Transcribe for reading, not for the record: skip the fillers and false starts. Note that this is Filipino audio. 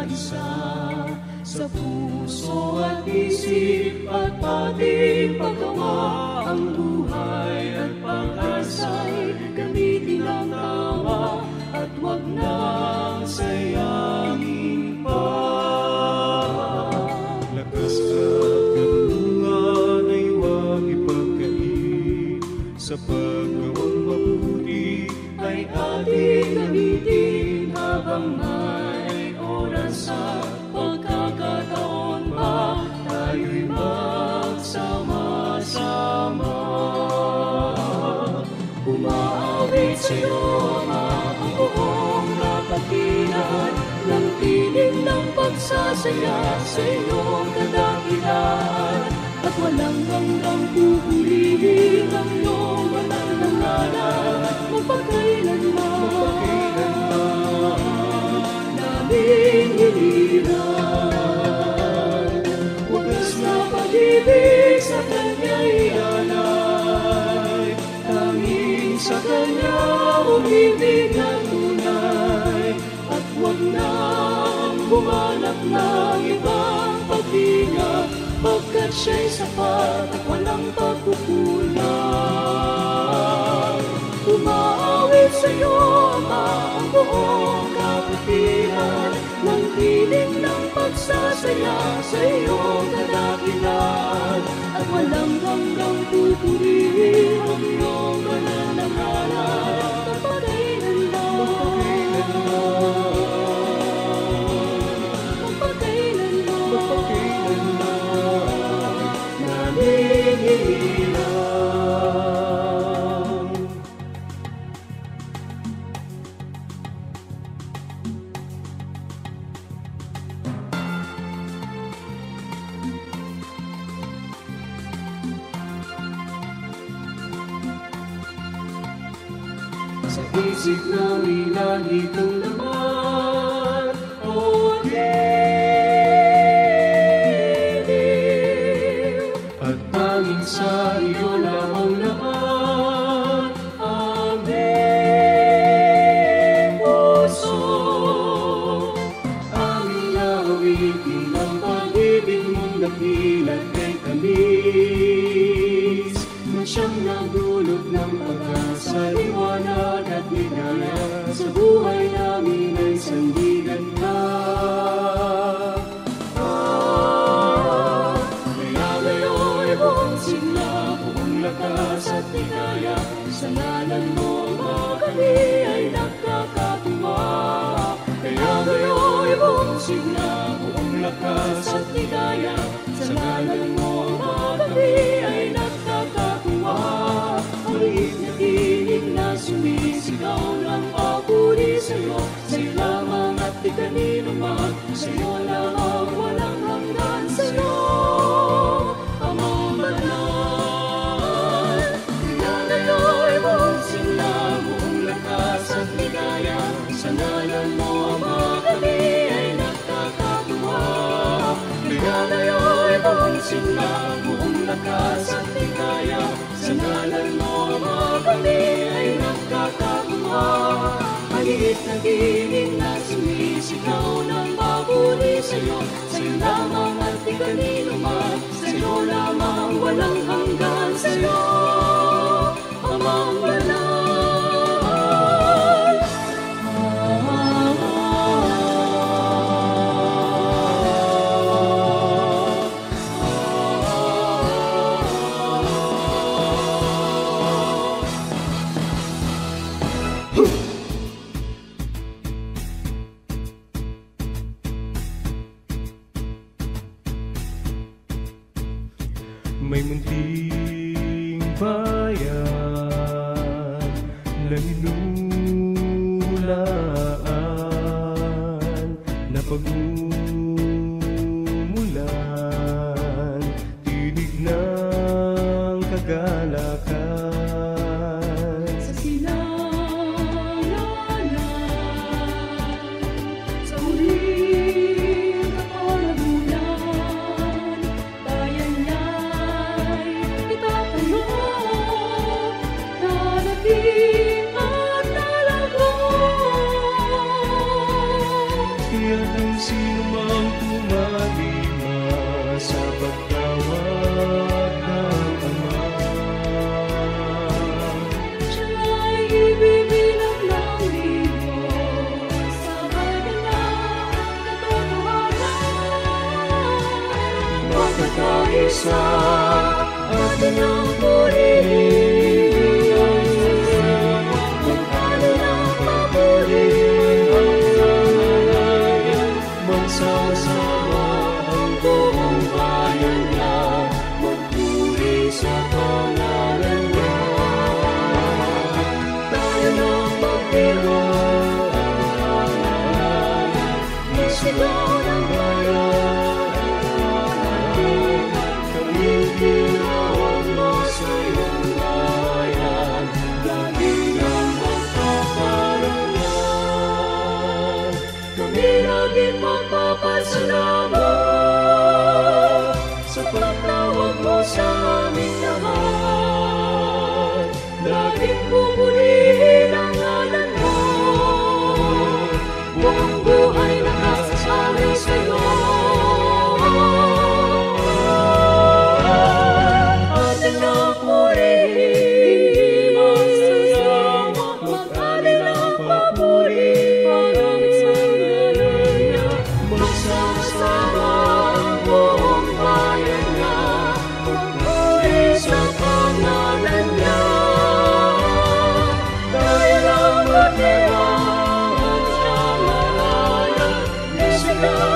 isa sa puso at isip at pati paggawa. Ang buhay at pag-asa'y gamitin ang tawa at huwag nang sayangin pa. Lakas at katungan ay huwag ipagkait, sa paggawang mabuti ay ating gamitin habang may oras at pagkakataon pa. Tayo'y magsama-sama. Umaawit sa'yo ang buong kapatiran ng tinig ng pagsasaya sa iyong kadakilan. At walang hanggang pupurihin ang iyong banal na ngalan magpakailanman namin hinihiran. Wagas na pag-ibig sa Kanya'y alay, tanging sa Kanya umibig ng tunay. At huwag nang humanap ng ibang pag-ingat, pagkat siya'y sapat at walang pagkukulang. Umaawit sa'yo ang buong kapatiran ng tinig ng pagsasaya sa iyong kadakilan. At walang hanggang pupurihin ang iyong banal na ngalan magpakailanman namin hinihiram. Sa isip namin lagi kang laman, O Diyos, at tanging sa iyo lang ang laman. aming puso. Aming awitin ang pag-ibig mong dakilat kay tamis, na siyang nagdulot ng pag-asa, liwanag at ligaya. Sa buhay namin ay sandigan ka. Kaya ngayon'y buong sigla, buong lakas at ligaya, sa ngalan mo mga kami ay nagkakatuwa. Kaya ngayon'y buong sigla, buong lakas at ligaya, sa ngalan mo mga kami ay nagkakatuwa. Ang liit na tinig na sumisigaw ng papuri sa'yo, sa'yo lamang at di kanino man, sa'yo lamang walang hanggan, sa'yo Amang banal. Kaya ngayon'y buong sigla, buong lakas at ligaya, sa ngalan mo Ama kami ay nagkakatuwa. Kaya ngayon'y buong sigla, buong lakas at ligaya, sa ngalan mo Ama kami ay nagkakatuwa. Maliit na tinig na sumisigaw ng papuri sa'yo, sa'yo lamang at di kanino man, sa'yo lamang walang hanggan, sa'yo Amang banal. May munting bayan na hinulaan na pagmumulan, tinig ng kagalakan. Sa silanganan, sa huling kapalabulan, bayan niya'y itatayo, darating at lalago. Siya ng sinumang tumalima sa pagtawag ng Ama. Siya'y ibibilang ng libo sa kanilang katotohanan. Magkakaisa atin ang purihin, magkanilang papurihin, magsasama ang buong bayan niya, magpuri sa pangalan niya. tayo ng magdiwang, isigaw ng bayan, Tinawag mo sa iyong bayan, lagi kang magpaparangal. kami laging magpapasalamat sa pagtawag mo sa aming lahat. Laging pupurihin ang ngalan mo, buong buhay nakasasali sa iyo. Ating napurihin, magkanilang papuri, maraming sa ngalan niya. Magsasama ang buong bayan niya, magpuri sa pangalan niya. Dahil ang batihan sa malayan, isigaw